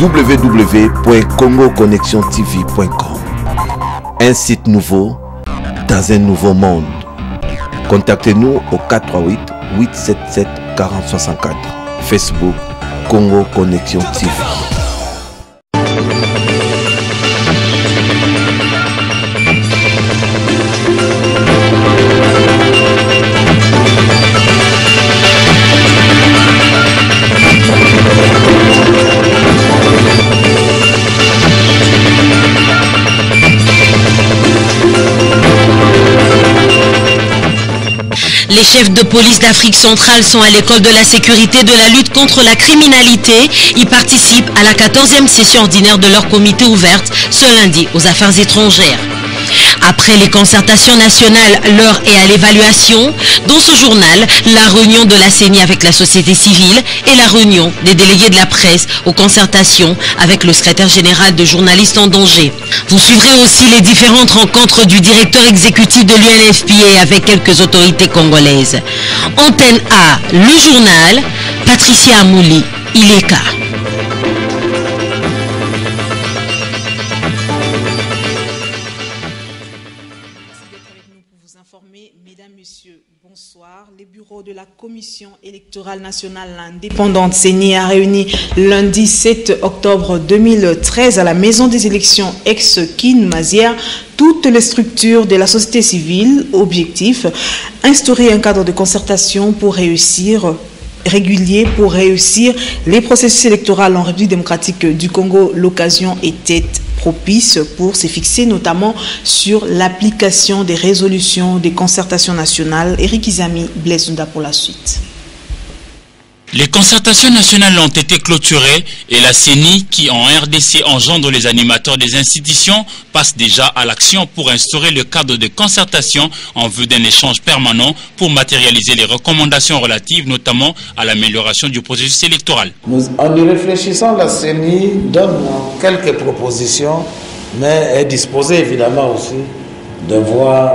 www.congoconnexiontv.com. Un site nouveau dans un nouveau monde. Contactez-nous au 438 877 4064. Facebook Congo Connexion TV. Les chefs de police d'Afrique centrale sont à l'école de la sécurité de la lutte contre la criminalité. Ils participent à la 14e session ordinaire de leur comité ouverte ce lundi aux affaires étrangères. Après les concertations nationales, l'heure est à l'évaluation. Dans ce journal, la réunion de la CENI avec la société civile et la réunion des délégués de la presse aux concertations avec le secrétaire général de Journalistes en danger. Vous suivrez aussi les différentes rencontres du directeur exécutif de l'UNFPA avec quelques autorités congolaises. Antenne A, le journal, Patricia Amouli, Ileka. Mesdames, Messieurs, bonsoir. Les bureaux de la Commission électorale nationale indépendante CENI a réuni lundi 7 octobre 2013 à la maison des élections ex-Kin-Mazière toutes les structures de la société civile. Objectif, instaurer un cadre de concertation régulier pour réussir les processus électoraux en République démocratique du Congo. L'occasion était propice pour se fixer notamment sur l'application des résolutions des concertations nationales. Eric Izami, Blaise Nda pour la suite. Les concertations nationales ont été clôturées et la CENI, qui en RDC engendre les animateurs des institutions, passe déjà à l'action pour instaurer le cadre de concertation en vue d'un échange permanent pour matérialiser les recommandations relatives notamment à l'amélioration du processus électoral. En y réfléchissant, la CENI donne quelques propositions, mais est disposée évidemment aussi de voir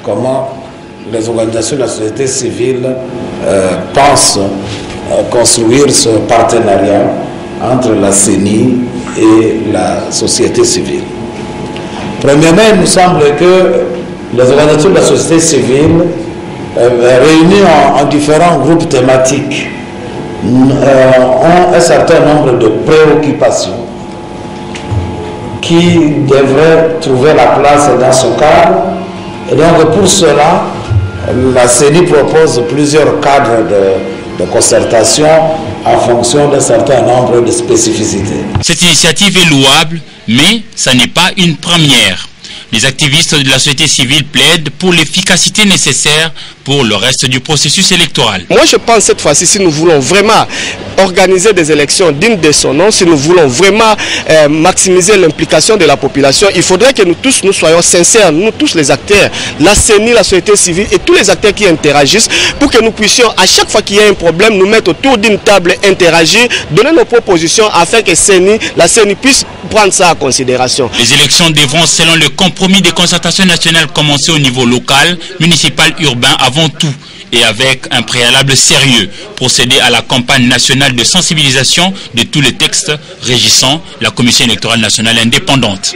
comment les organisations de la société civile pensent construire ce partenariat entre la CENI et la société civile. Premièrement, il nous semble que les organisations de la société civile réunies en différents groupes thématiques ont un certain nombre de préoccupations qui devraient trouver la place dans ce cadre. Et donc pour cela, la CENI propose plusieurs cadres de concertation en fonction d'un certain nombre de spécificités. Cette initiative est louable, mais ça n'est pas une première. Les activistes de la société civile plaident pour l'efficacité nécessaire pour le reste du processus électoral. Moi je pense cette fois-ci, si nous voulons vraiment organiser des élections dignes de son nom, si nous voulons vraiment maximiser l'implication de la population, il faudrait que nous tous nous soyons sincères, nous tous les acteurs, la CENI, la société civile et tous les acteurs qui interagissent, pour que nous puissions à chaque fois qu'il y a un problème, nous mettre autour d'une table, interagir, donner nos propositions afin que la CENI puisse prendre ça en considération. Les élections devront, selon le compromis des concertations nationales, commencer au niveau local, municipal, urbain avant tout, et avec un préalable sérieux, procéder à la campagne nationale de sensibilisation de tous les textes régissant la Commission électorale nationale indépendante.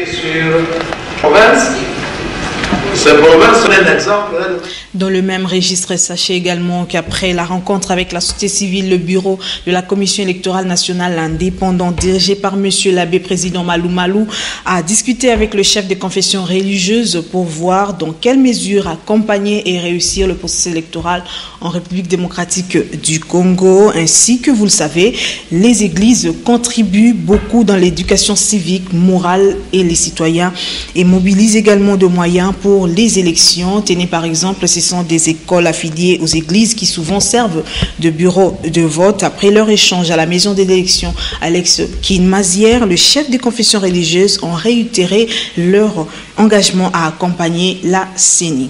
Dans le même registre, sachez également qu'après la rencontre avec la société civile, le bureau de la Commission électorale nationale indépendante, dirigé par M. l'abbé président Malou Malou, a discuté avec le chef des confessions religieuses pour voir dans quelle mesure accompagner et réussir le processus électoral en République démocratique du Congo. Ainsi que vous le savez, les églises contribuent beaucoup dans l'éducation civique, morale et les citoyens et mobilisent également de moyens pour les élections. Tenez par exemple, ce sont des écoles affiliées aux églises qui souvent servent de bureau de vote. Après leur échange à la maison des élections Alex Kin-Mazière, le chef des confessions religieuses ont réitéré leur engagement à accompagner la CENI.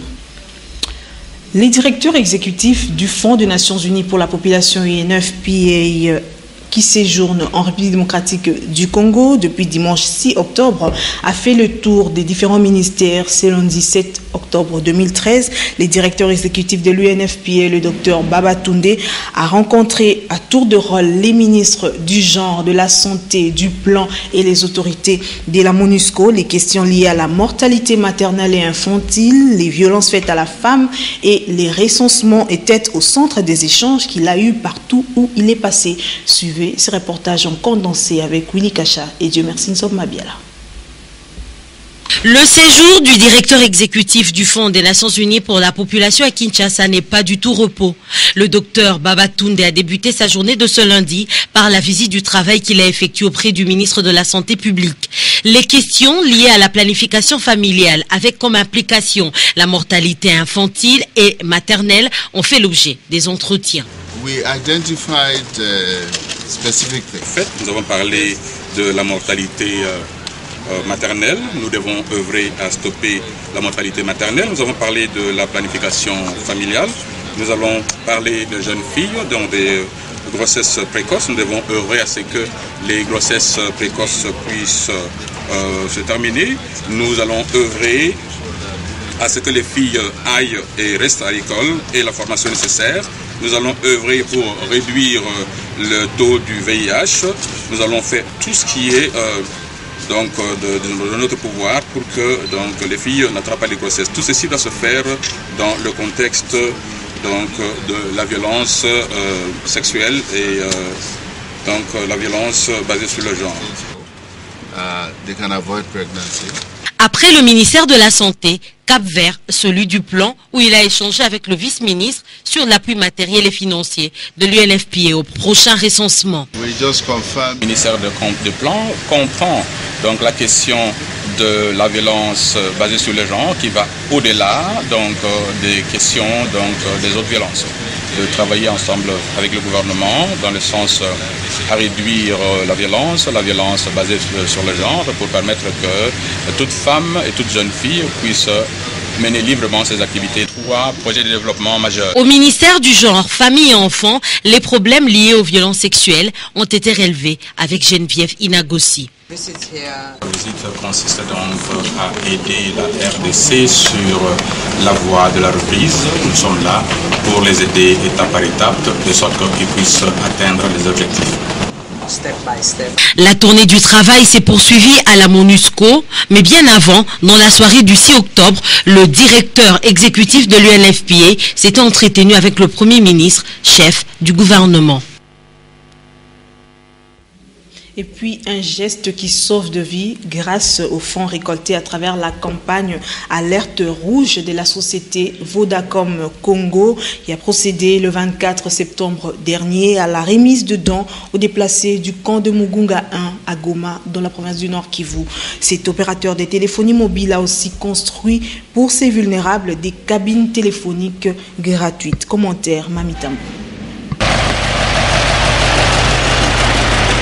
Les directeurs exécutifs du Fonds des Nations Unies pour la population UNFPA qui séjourne en République démocratique du Congo depuis dimanche 6 octobre, a fait le tour des différents ministères. C'est lundi 7 octobre 2013. Les directeurs exécutifs de l'UNFPA, le docteur Baba Toundé, a rencontré à tour de rôle les ministres du genre, de la santé, du plan et les autorités de la MONUSCO. Les questions liées à la mortalité maternelle et infantile, les violences faites à la femme et les recensements étaient au centre des échanges qu'il a eu partout où il est passé. Suivez ce reportage en condensé avec Willy Kacha et Dieu merci Nsob Mabiala. Le séjour du directeur exécutif du Fonds des Nations Unies pour la population à Kinshasa n'est pas du tout repos. Le docteur Babatunde a débuté sa journée de ce lundi par la visite du travail qu'il a effectué auprès du ministre de la Santé publique. Les questions liées à la planification familiale avec comme implication la mortalité infantile et maternelle ont fait l'objet des entretiens. We identified specific things. En fait, nous avons parlé de la mortalité maternelle. Nous devons œuvrer à stopper la mortalité maternelle. Nous avons parlé de la planification familiale. Nous allons parler de jeunes filles, donc des grossesses précoces. Nous devons œuvrer à ce que les grossesses précoces puissent se terminer. Nous allons œuvrer à ce que les filles aillent et restent à l'école et la formation nécessaire. Nous allons œuvrer pour réduire le taux du VIH. Nous allons faire tout ce qui est de notre pouvoir pour que les filles n'attrapent pas les grossesses. Tout ceci doit se faire dans le contexte de la violence sexuelle et la violence basée sur le genre. They can avoid pregnancy. Après le ministère de la Santé, Cap-Vert, celui du plan, où il a échangé avec le vice-ministre sur l'appui matériel et financier de l'UNFPA au prochain recensement. Le ministère de plan comprend donc la question de la violence basée sur le genre qui va au-delà des questions des autres violences. De travailler ensemble avec le gouvernement dans le sens à réduire la violence basée sur le genre pour permettre que toute femme et toute jeune fille puisse mener librement ses activités. 3 projets de développement majeurs. Au ministère du genre, famille et enfants, les problèmes liés aux violences sexuelles ont été relevés avec Geneviève Inagossi. La visite consiste donc à aider la RDC sur la voie de la reprise. Nous sommes là pour les aider étape par étape, de sorte qu'ils puissent atteindre les objectifs. La tournée du travail s'est poursuivie à la MONUSCO, mais bien avant, dans la soirée du 6 octobre, le directeur exécutif de l'UNFPA s'était entretenu avec le Premier ministre, chef du gouvernement. Et puis un geste qui sauve de vie grâce aux fonds récoltés à travers la campagne Alerte Rouge de la société Vodacom Congo qui a procédé le 24 septembre dernier à la remise de dons aux déplacés du camp de Mugunga 1 à Goma dans la province du Nord Kivu. Cet opérateur de téléphonie mobile a aussi construit pour ces vulnérables des cabines téléphoniques gratuites. Commentaire Mamitambo.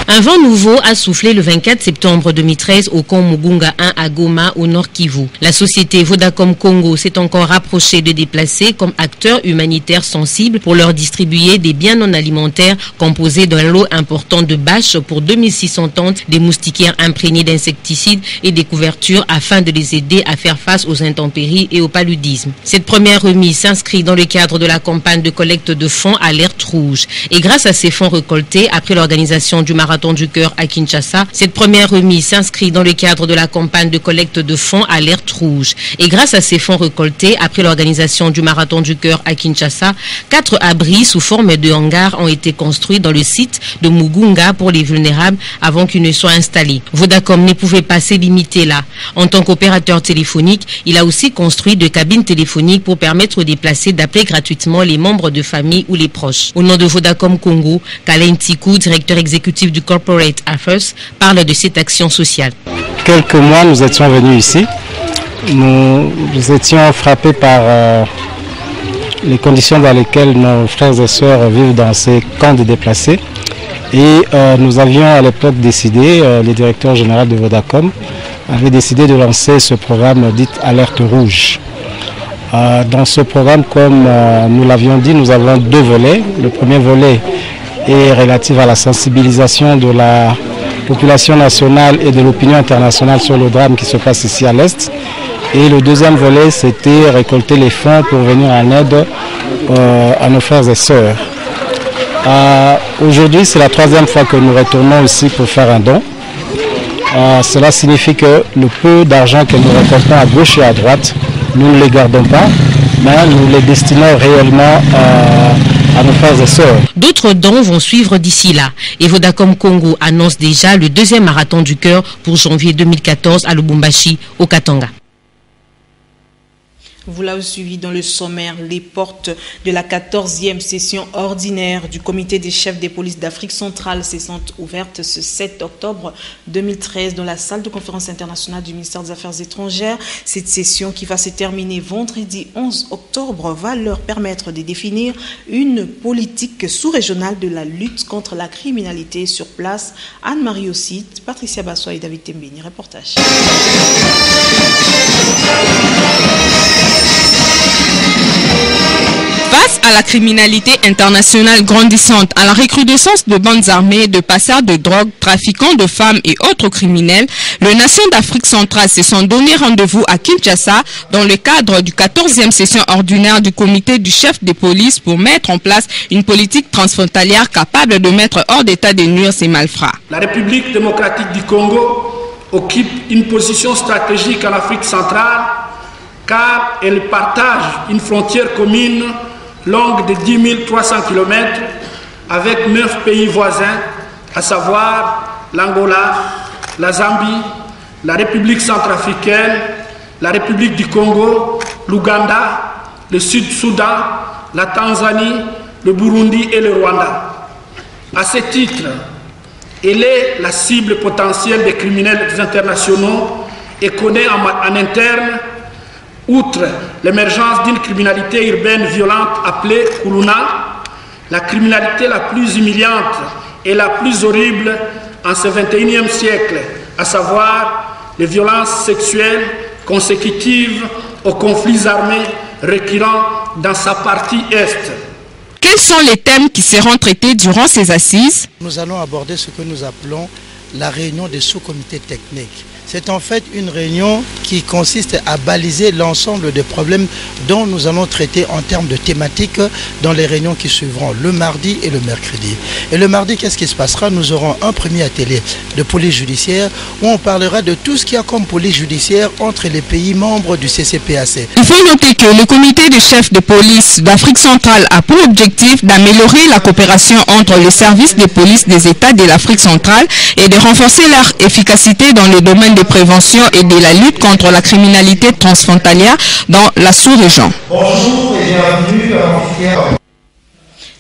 Un vent nouveau a soufflé le 24 septembre 2013 au camp Mugunga 1 à Goma, au Nord Kivu. La société Vodacom Congo s'est encore rapprochée de déplacés comme acteurs humanitaires sensibles pour leur distribuer des biens non alimentaires composés d'un lot important de bâches pour 2600 tentes, des moustiquaires imprégnés d'insecticides et des couvertures afin de les aider à faire face aux intempéries et au paludisme. Cette première remise s'inscrit dans le cadre de la campagne de collecte de fonds Alerte Rouge. Et grâce à ces fonds récoltés, après l'organisation du marathon du cœur à Kinshasa, cette première remise s'inscrit dans le cadre de la campagne de collecte de fonds Alerte Rouge. Et grâce à ces fonds récoltés, après l'organisation du marathon du cœur à Kinshasa, 4 abris sous forme de hangars ont été construits dans le site de Mugunga pour les vulnérables avant qu'ils ne soient installés. Vodacom ne pouvait pas se limiter là. En tant qu'opérateur téléphonique, il a aussi construit 2 cabines téléphoniques pour permettre aux déplacés d'appeler gratuitement les membres de famille ou les proches. Au nom de Vodacom Congo, Kalain Tikou, directeur exécutif du Corporate Affairs, parle de cette action sociale. Quelques mois, nous étions venus ici. Nous étions frappés par les conditions dans lesquelles nos frères et sœurs vivent dans ces camps de déplacés. Et nous avions à l'époque décidé, le directeur général de Vodacom avait décidé de lancer ce programme dit Alerte Rouge. Dans ce programme, comme nous l'avions dit, nous avons 2 volets. Le premier volet est relatif à la sensibilisation de la population nationale et de l'opinion internationale sur le drame qui se passe ici à l'Est. Et le deuxième volet, c'était récolter les fonds pour venir en aide à nos frères et sœurs. Aujourd'hui, c'est la 3e fois que nous retournons ici pour faire un don. Cela signifie que le peu d'argent que nous récoltons à gauche et à droite, nous ne les gardons pas, mais nous les destinons réellement à nos frères et sœurs. D'autres dons vont suivre d'ici là. Et Vodacom Congo annonce déjà le 2e marathon du cœur pour janvier 2014 à Lubumbashi, au Katanga. Vous l'avez suivi dans le sommaire, les portes de la 14e session ordinaire du comité des chefs des polices d'Afrique centrale se sont ouvertes ce 7 octobre 2013 dans la salle de conférence internationale du ministère des Affaires étrangères. Cette session qui va se terminer vendredi 11 octobre va leur permettre de définir une politique sous-régionale de la lutte contre la criminalité sur place. Anne-Marie aussi, Patricia Bassois et David Tembeni. Reportage. Face à la criminalité internationale grandissante, à la recrudescence de bandes armées, de passeurs de drogue, trafiquants de femmes et autres criminels, les nations d'Afrique centrale se sont donné rendez-vous à Kinshasa dans le cadre du 14e session ordinaire du comité du chef des polices pour mettre en place une politique transfrontalière capable de mettre hors d'état de nuire ces malfrats. La République démocratique du Congo occupe une position stratégique en Afrique centrale car elle partage une frontière commune longue de 10 300 km avec 9 pays voisins, à savoir l'Angola, la Zambie, la République centrafricaine, la République du Congo, l'Ouganda, le Sud-Soudan, la Tanzanie, le Burundi et le Rwanda. À ce titre, elle est la cible potentielle des criminels internationaux et connaît en interne, outre l'émergence d'une criminalité urbaine violente appelée Kuluna, la criminalité la plus humiliante et la plus horrible en ce 21e siècle, à savoir les violences sexuelles consécutives aux conflits armés récurrents dans sa partie est. Quels sont les thèmes qui seront traités durant ces assises? Nous allons aborder ce que nous appelons la réunion des sous-comités techniques. C'est en fait une réunion qui consiste à baliser l'ensemble des problèmes dont nous allons traiter en termes de thématiques dans les réunions qui suivront le mardi et le mercredi. Et le mardi, qu'est-ce qui se passera? Nous aurons un premier atelier de police judiciaire où on parlera de tout ce qu'il y a comme police judiciaire entre les pays membres du CCPAC. Il faut noter que le comité des chefs de police d'Afrique centrale a pour objectif d'améliorer la coopération entre les services de police des États de l'Afrique centrale et de renforcer leur efficacité dans le domaine de prévention et de la lutte contre la criminalité transfrontalière dans la sous-région. Bonjour et bienvenue à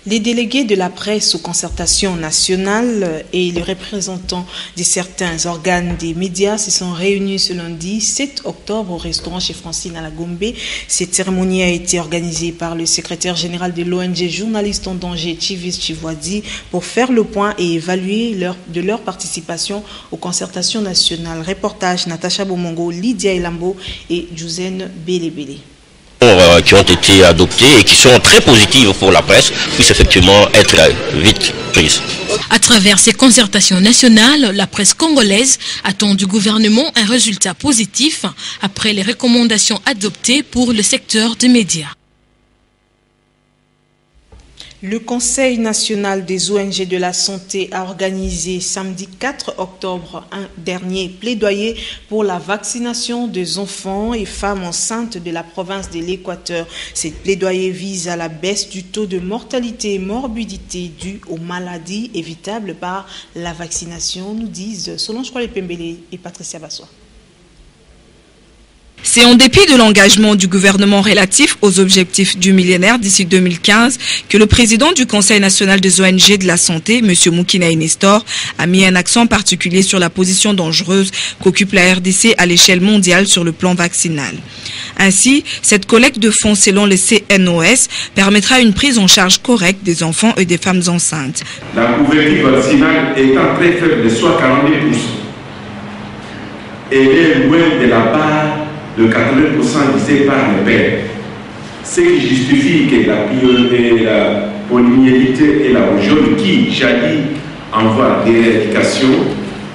Les délégués de la presse aux concertations nationales et les représentants de certains organes des médias se sont réunis ce lundi 7 octobre au restaurant chez Francine à la Gombe. Cette cérémonie a été organisée par le secrétaire général de l'ONG Journalistes en danger, Chivis Chivwadi, pour faire le point et évaluer leur participation aux concertations nationales. Reportage Natacha Bomongo, Lydia Elambo et Jouzen Belebele. Qui ont été adoptées et qui sont très positives pour la presse, puissent effectivement être vite prises. À travers ces concertations nationales, la presse congolaise attend du gouvernement un résultat positif après les recommandations adoptées pour le secteur des médias. Le Conseil national des ONG de la santé a organisé samedi 4 octobre un dernier plaidoyer pour la vaccination des enfants et femmes enceintes de la province de l'Équateur. Cette plaidoyer vise à la baisse du taux de mortalité et morbidité due aux maladies évitables par la vaccination, nous disent Solange Pembele et Patricia Bassois. C'est en dépit de l'engagement du gouvernement relatif aux objectifs du millénaire d'ici 2015 que le président du Conseil national des ONG de la santé, M. Moukina Nestor, a mis un accent particulier sur la position dangereuse qu'occupe la RDC à l'échelle mondiale sur le plan vaccinal. Ainsi, cette collecte de fonds selon le CNOS permettra une prise en charge correcte des enfants et des femmes enceintes. La couverture vaccinale étant très faible de soit 42%, elle est loin de la part de 80% visés par les pères. Ce qui justifie que la poliomyélite et la rougeole qui jadis envoient des éradications,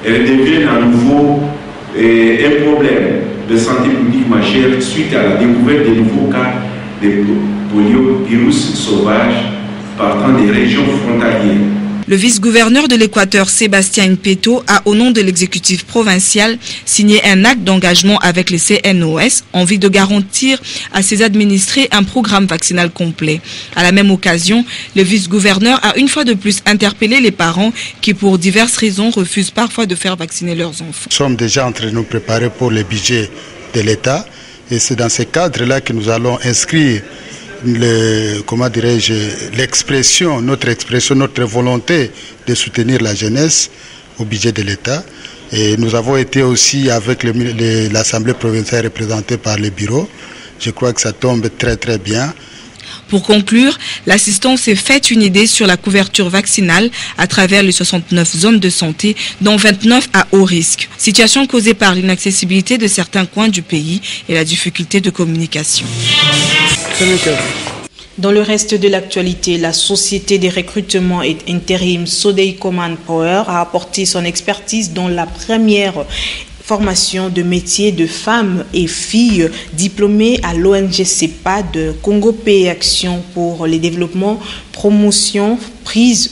elles deviennent à nouveau un problème de santé publique majeur suite à la découverte de nouveaux cas de poliovirus sauvage partant des régions frontalières. Le vice-gouverneur de l'Équateur, Sébastien Peto, a, au nom de l'exécutif provincial, signé un acte d'engagement avec les CNOS en vue de garantir à ses administrés un programme vaccinal complet. À la même occasion, le vice-gouverneur a une fois de plus interpellé les parents qui, pour diverses raisons, refusent parfois de faire vacciner leurs enfants. Nous sommes déjà en train de nous préparer pour le budget de l'État et c'est dans ce cadre-là que nous allons inscrire notre volonté de soutenir la jeunesse au budget de l'État. Et nous avons été aussi avec l'Assemblée provinciale représentée par le bureau. Je crois que ça tombe très très bien. Pour conclure, l'assistance s'est faite une idée sur la couverture vaccinale à travers les 69 zones de santé, dont 29 à haut risque. Situation causée par l'inaccessibilité de certains coins du pays et la difficulté de communication. Dans le reste de l'actualité, la société des recrutements et intérim Sodeiko Manpower a apporté son expertise dans la première formation de métier de femmes et filles diplômées à l'ONG CEPAD Congo Pays Action pour les développements, formation prise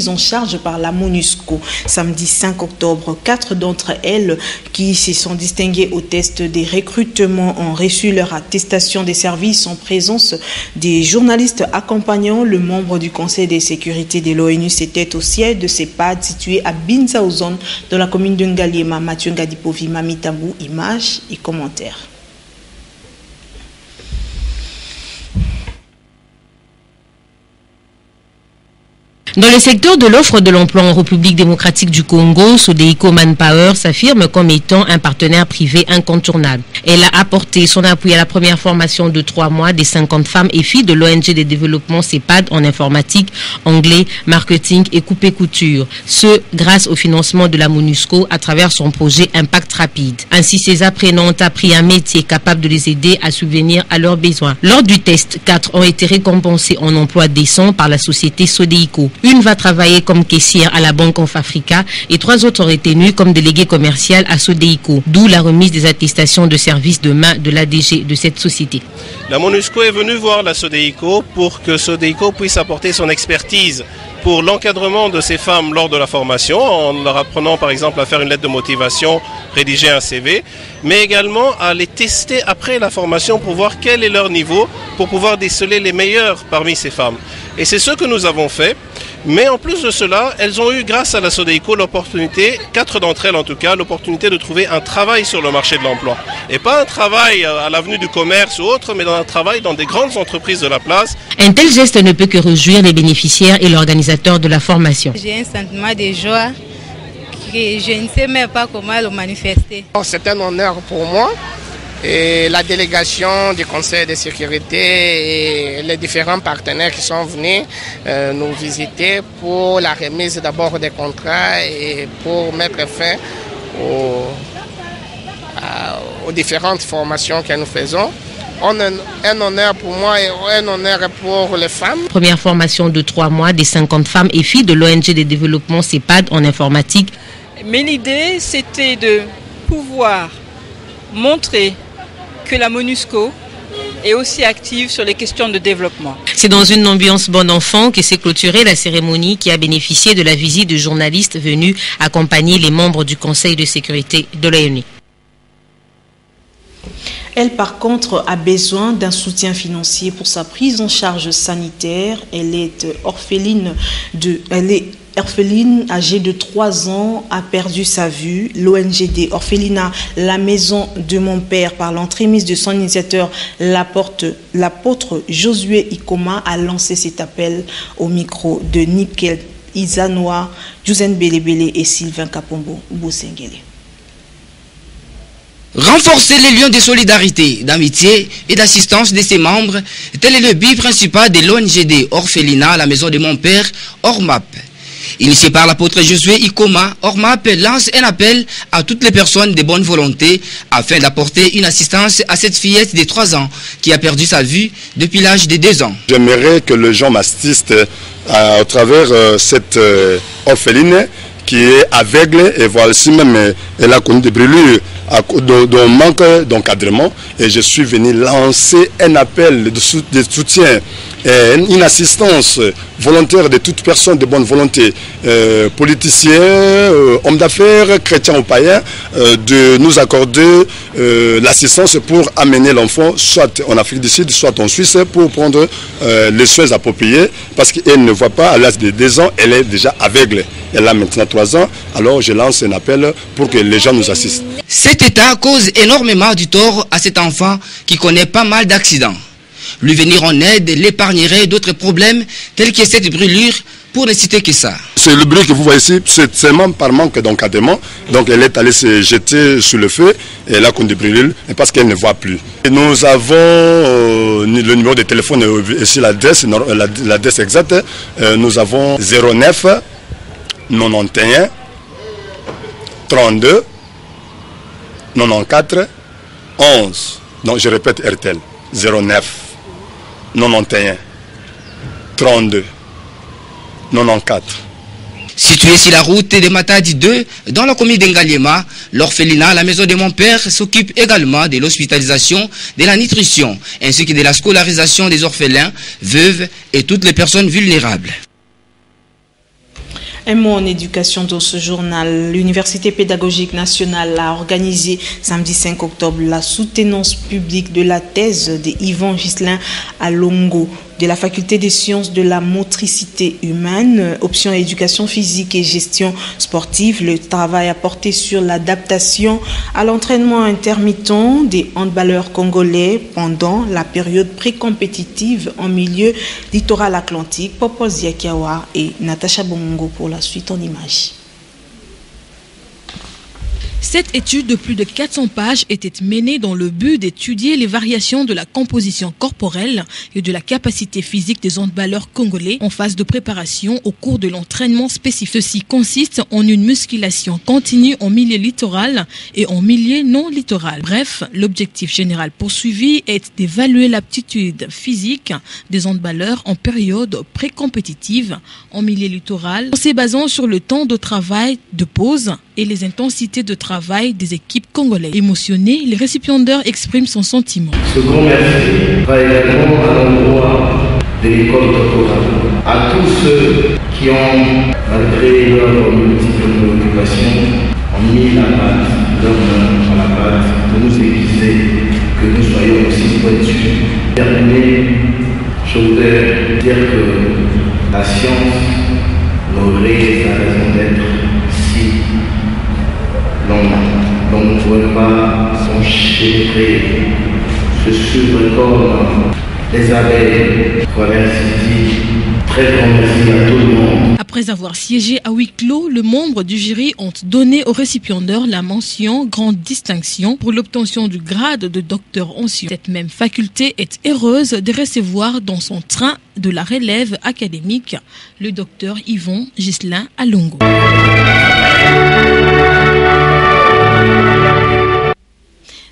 en charge par la MONUSCO. Samedi 5 octobre, 4 d'entre elles qui se sont distinguées au test des recrutements ont reçu leur attestation des services en présence des journalistes accompagnant le membre du Conseil de sécurité de l'ONU. C'était au siège de CEPAD situé à Binzaouzone dans la commune de Ngaliema. Mathieu Ngadipovi, Mamitabou, images et commentaires. Dans le secteur de l'offre de l'emploi en République démocratique du Congo, Sodeiko Manpower s'affirme comme étant un partenaire privé incontournable. Elle a apporté son appui à la première formation de 3 mois des 50 femmes et filles de l'ONG de développement CEPAD en informatique, anglais, marketing et coupe-couture. Ce, grâce au financement de la MONUSCO à travers son projet Impact Rapide. Ainsi, ces apprenants ont appris un métier capable de les aider à subvenir à leurs besoins. Lors du test, 4 ont été récompensés en emploi décent par la société Sodeiko. Une va travailler comme caissière à la Banque of Africa et 3 autres retenus comme délégués commercial à Sodeiko, d'où la remise des attestations de service de main de l'ADG de cette société. La MONUSCO est venue voir la Sodeiko pour que Sodeiko puisse apporter son expertise pour l'encadrement de ces femmes lors de la formation, en leur apprenant par exemple à faire une lettre de motivation, rédiger un CV, mais également à les tester après la formation pour voir quel est leur niveau, pour pouvoir déceler les meilleurs parmi ces femmes. Et c'est ce que nous avons fait. Mais en plus de cela, elles ont eu, grâce à la Sodeiko, l'opportunité, 4 d'entre elles en tout cas, l'opportunité de trouver un travail sur le marché de l'emploi. Et pas un travail à l'avenue du commerce ou autre, mais un travail dans des grandes entreprises de la place. Un tel geste ne peut que réjouir les bénéficiaires et l'organisateur de la formation. J'ai un sentiment de joie que je ne sais même pas comment le manifester. C'est un honneur pour moi. Et la délégation du Conseil de sécurité et les différents partenaires qui sont venus nous visiter pour la remise d'abord des contrats et pour mettre fin aux différentes formations que nous faisons. Un honneur pour moi et un honneur pour les femmes. Première formation de 3 mois des 50 femmes et filles de l'ONG de développement CEPAD en informatique. Mais l'idée, c'était de pouvoir montrer que la MONUSCO est aussi active sur les questions de développement. C'est dans une ambiance bon enfant que s'est clôturée la cérémonie qui a bénéficié de la visite de journalistes venus accompagner les membres du Conseil de sécurité de l'ONU. Elle, par contre, a besoin d'un soutien financier pour sa prise en charge sanitaire. Elle est orpheline âgée de 3 ans, a perdu sa vue. L'ONG Orphelinat, la maison de mon père, par l'entremise de son initiateur, l'apôtre Josué Ikoma, a lancé cet appel au micro de Nickel Izanoa, Jouzen Belebele et Sylvain Kapombo Bosengele. Renforcer les liens de solidarité, d'amitié et d'assistance de ses membres, tel est le but principal de l'ONG Orphelinat, la maison de mon père, ORMAP. Initié par l'apôtre Josué Ikoma, ORMAP lance un appel à toutes les personnes de bonne volonté afin d'apporter une assistance à cette fillette de 3 ans qui a perdu sa vue depuis l'âge de 2 ans. J'aimerais que les gens m'assistent à travers cette orpheline qui est aveugle et voici même elle a connu des brûlures d'un manque d'encadrement et je suis venu lancer un appel de soutien et une assistance volontaire de toute personne de bonne volonté, politiciens, hommes d'affaires, chrétiens ou païens, de nous accorder l'assistance pour amener l'enfant soit en Afrique du Sud, soit en Suisse pour prendre les soins appropriés parce qu'elle ne voit pas à l'âge de 2 ans, elle est déjà aveugle. Elle a maintenant 3 ans, alors je lance un appel pour que les gens nous assistent. Cet état cause énormément du tort à cet enfant qui connaît pas mal d'accidents. Lui venir en aide l'épargnerait d'autres problèmes tels que cette brûlure, pour ne citer que ça. C'est le bruit que vous voyez ici, c'est seulement par manque d'encadrement. Donc elle est allée se jeter sur le feu et elle a connu des brûlures parce qu'elle ne voit plus. Et nous avons le numéro de téléphone ici, l'adresse exacte. Nous avons 09 91 32 94 11. Donc je répète RTL 09 91 32 94. Situé sur la route de Matadi 2, dans la commune d'Engaliema, l'orphelinat La Maison de mon Père s'occupe également de l'hospitalisation, de la nutrition, ainsi que de la scolarisation des orphelins, veuves et toutes les personnes vulnérables. Un mot en éducation dans ce journal. L'Université pédagogique nationale a organisé samedi 5 octobre la soutenance publique de la thèse de Yvan Ghislain Alongo de la faculté des sciences de la motricité humaine, option éducation physique et gestion sportive. Le travail a porté sur l'adaptation à l'entraînement intermittent des handballeurs congolais pendant la période pré-compétitive en milieu littoral atlantique. Popo Ziakiawa et Natacha Bongo pour la suite en images. Cette étude de plus de 400 pages était menée dans le but d'étudier les variations de la composition corporelle et de la capacité physique des handballeurs congolais en phase de préparation au cours de l'entraînement spécifique. Ceci consiste en une musculation continue en milieu littoral et en milieu non littoral. Bref, l'objectif général poursuivi est d'évaluer l'aptitude physique des handballeurs en période pré-compétitive en milieu littoral en se basant sur le temps de travail de pause et les intensités de travail des équipes congolaises. Émotionnés, les récipiendaires expriment son sentiment. Ce grand merci va également à l'endroit de l'école Totora, à tous ceux qui ont, malgré leurs multiples préoccupations, ont mis la patte, leur main à la patte pour nous aiguiser, que nous soyons aussi pointus. Terminé, je voudrais dire que la science n'aurait sa raison d'être si l'on ne pouvait pas s'enchevêtrer, se suivre comme les abeilles. Voilà, ainsi dit, très grand merci à tout le monde. Après avoir siégé à huis clos, le membre du jury ont donné aux récipiendaires la mention grande distinction pour l'obtention du grade de docteur en sciences. Cette même faculté est heureuse de recevoir dans son train de la relève académique le docteur Yvan Ghislain Alongo.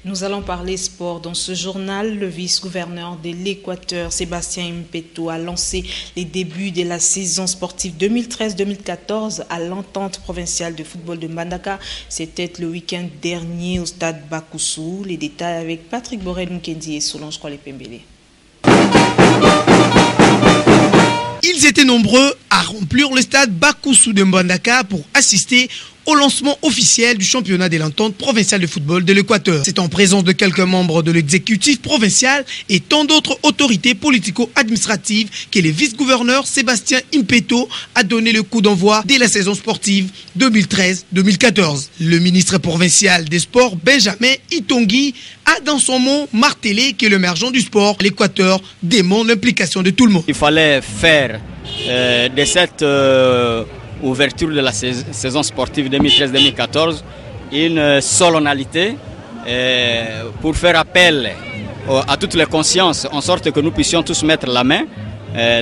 Nous allons parler sport. Dans ce journal, le vice-gouverneur de l'Équateur, Sébastien Impeto, a lancé les débuts de la saison sportive 2013-2014 à l'entente provinciale de football de Mbandaka. C'était le week-end dernier au stade Bakoussou. Les détails avec Patrick Borel-Mukendi et Solange Kwale-Pembele. Ils étaient nombreux à remplir le stade Bakoussou de Mbandaka pour assister au lancement officiel du championnat de l'entente provinciale de football de l'Équateur. C'est en présence de quelques membres de l'exécutif provincial et tant d'autres autorités politico-administratives que le vice-gouverneur Sébastien Impeto a donné le coup d'envoi dès la saison sportive 2013-2014. Le ministre provincial des Sports, Benjamin Itongi, a dans son mot martelé que l'émergence du sport, l'Équateur, demande l'implication de tout le monde. Il fallait faire de cette ouverture de la saison sportive 2013-2014 une solennalité pour faire appel à toutes les consciences en sorte que nous puissions tous mettre la main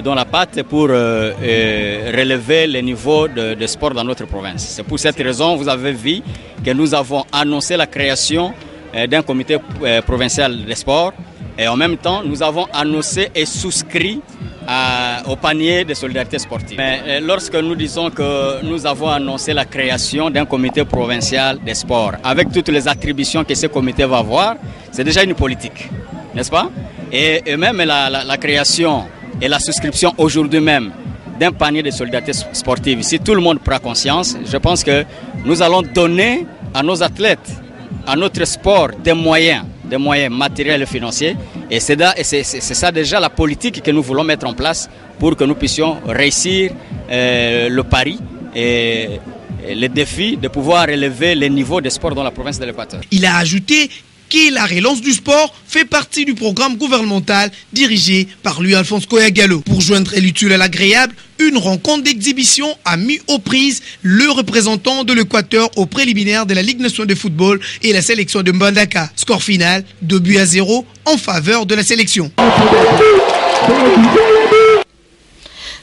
dans la pâte pour relever le niveau de sport dans notre province. C'est pour cette raison, vous avez vu que nous avons annoncé la création d'un comité provincial des sports et en même temps nous avons annoncé et souscrit au panier de solidarité sportive. Mais lorsque nous disons que nous avons annoncé la création d'un comité provincial des sports, avec toutes les attributions que ce comité va avoir, c'est déjà une politique, n'est-ce pas? Et même la création et la souscription aujourd'hui même d'un panier de solidarité sportive, si tout le monde prend conscience, je pense que nous allons donner à nos athlètes, à notre sport, des moyens matériels et financiers. Et c'est ça déjà la politique que nous voulons mettre en place pour que nous puissions réussir le pari et le défi de pouvoir élever les niveaux des sports dans la province de l'Équateur. Il a ajouté que la relance du sport fait partie du programme gouvernemental dirigé par lui, Alphonse Koya-Gallo. Pour joindre l'utile à l'agréable, une rencontre d'exhibition a mis aux prises le représentant de l'Équateur au préliminaire de la Ligue nationale de football et la sélection de Mbandaka. Score final 2-0 en faveur de la sélection.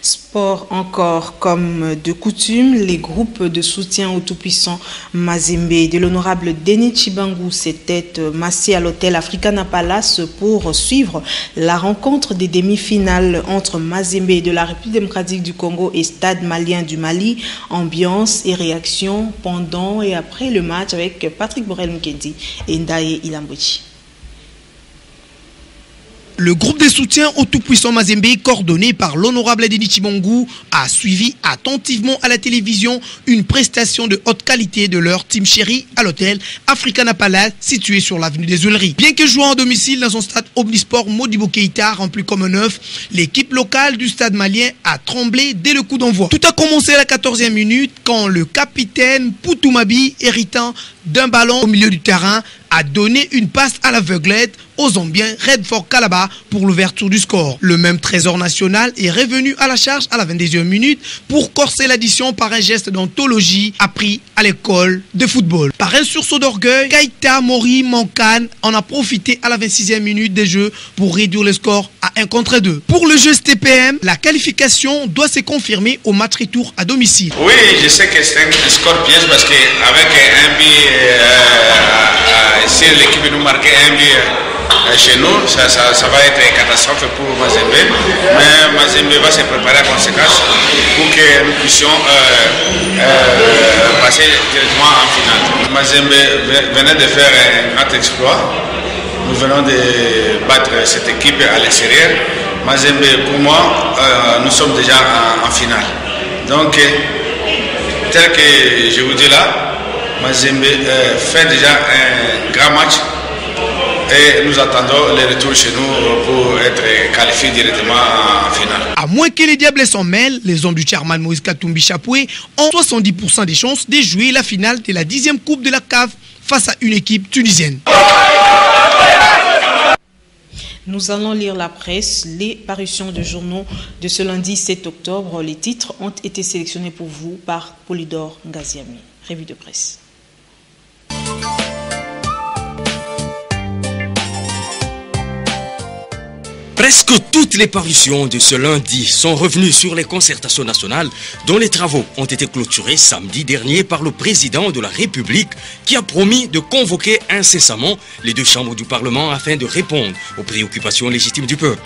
Sport encore, comme de coutume, les groupes de soutien au tout-puissant Mazembe de l'honorable Denis Chibangu s'étaient massés à l'hôtel Africana Palace pour suivre la rencontre des demi-finales entre Mazembe de la République démocratique du Congo et Stade malien du Mali. Ambiance et réaction pendant et après le match avec Patrick Borel-Mkendi et Ndaye Ilambouchi. Le groupe de soutien au tout-puissant Mazembe, coordonné par l'honorable Denis Chibangu, a suivi attentivement à la télévision une prestation de haute qualité de leur team chéri à l'hôtel Africana Palace situé sur l'avenue des Huileries. Bien que jouant à domicile dans son stade Omnisport Modibo Keïta rempli comme un œuf, l'équipe locale du stade malien a tremblé dès le coup d'envoi. Tout a commencé à la 14e minute quand le capitaine Poutumabi, héritant d'un ballon au milieu du terrain, a donné une passe à l'aveuglette aux Zambiens Redford Kalaba pour l'ouverture du score. Le même trésor national est revenu à la charge à la 22e minute pour corser l'addition par un geste d'anthologie appris à l'école de football. Par un sursaut d'orgueil, Kaita Mori Mankan en a profité à la 26e minute des jeux pour réduire le score à 1-2. Pour le jeu STPM, la qualification doit se confirmer au match retour à domicile. Oui, je sais que c'est un score piège parce qu'avec un but, si l'équipe nous marque un but chez nous, ça va être une catastrophe pour Mazembe. Mais Mazembe va se préparer à conséquence pour que nous puissions passer directement en finale. Mazembe venait de faire un grand exploit. Nous venons de battre cette équipe à l'extérieur. Mazembe, pour moi, nous sommes déjà en finale. Donc, tel que je vous dis là, Mazembe fait déjà un grand match et nous attendons le retour chez nous pour être qualifiés directement en finale. À moins que les Diables s'en mêlent, les hommes du chairman Moïse Katumbi Chapoué ont 70% des chances de jouer la finale de la 10e Coupe de la CAF face à une équipe tunisienne. Nous allons lire la presse, les parutions de journaux de ce lundi 7 octobre. Les titres ont été sélectionnés pour vous par Polydor Ngaziami. Revue de presse. Presque toutes les parutions de ce lundi sont revenues sur les concertations nationales dont les travaux ont été clôturés samedi dernier par le président de la République qui a promis de convoquer incessamment les deux chambres du Parlement afin de répondre aux préoccupations légitimes du peuple.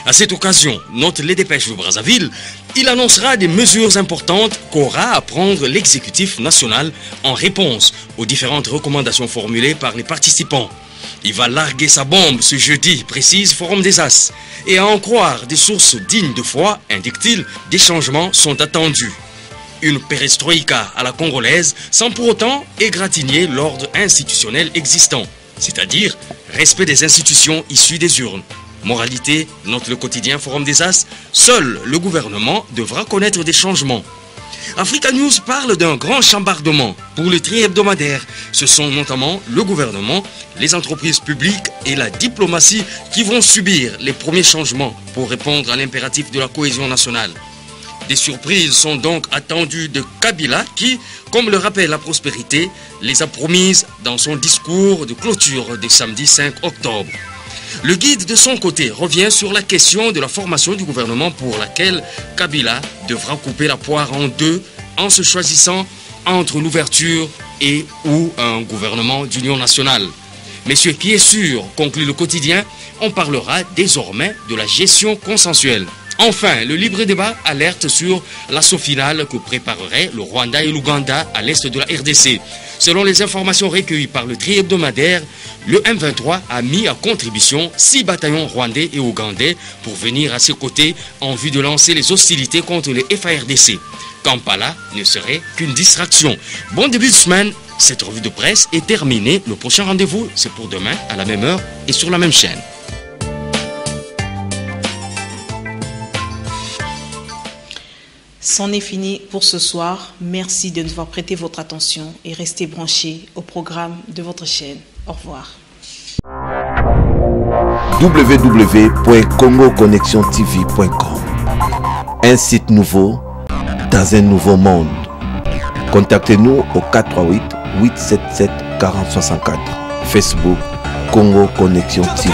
À cette occasion, note les dépêches de Brazzaville, il annoncera des mesures importantes qu'aura à prendre l'exécutif national en réponse aux différentes recommandations formulées par les participants. Il va larguer sa bombe ce jeudi, précise Forum des As. Et à en croire des sources dignes de foi, indique-t-il, des changements sont attendus. Une perestroïka à la congolaise sans pour autant égratigner l'ordre institutionnel existant, c'est-à-dire respect des institutions issues des urnes. Moralité, note le quotidien Forum des As, seul le gouvernement devra connaître des changements. Africa News parle d'un grand chambardement pour le tri-hebdomadaire. Ce sont notamment le gouvernement, les entreprises publiques et la diplomatie qui vont subir les premiers changements pour répondre à l'impératif de la cohésion nationale. Des surprises sont donc attendues de Kabila qui, comme le rappelle la prospérité, les a promises dans son discours de clôture du samedi 5 octobre. Le guide de son côté revient sur la question de la formation du gouvernement pour laquelle Kabila devra couper la poire en deux en se choisissant entre l'ouverture et ou un gouvernement d'union nationale. Mais ce qui est sûr, conclut le quotidien, on parlera désormais de la gestion consensuelle. Enfin, le libre débat alerte sur l'assaut final que prépareraient le Rwanda et l'Ouganda à l'est de la RDC. Selon les informations recueillies par le tri-hebdomadaire, le M23 a mis à contribution 6 bataillons rwandais et ougandais pour venir à ses côtés en vue de lancer les hostilités contre les FARDC. Kampala ne serait qu'une distraction. Bon début de semaine, cette revue de presse est terminée. Le prochain rendez-vous, c'est pour demain à la même heure et sur la même chaîne. C'en est fini pour ce soir. Merci de nous avoir prêté votre attention et restez branchés au programme de votre chaîne. Au revoir. www.congoconnexiontv.com. Un site nouveau dans un nouveau monde. Contactez-nous au 438 877 4064. Facebook Congo Connexion TV.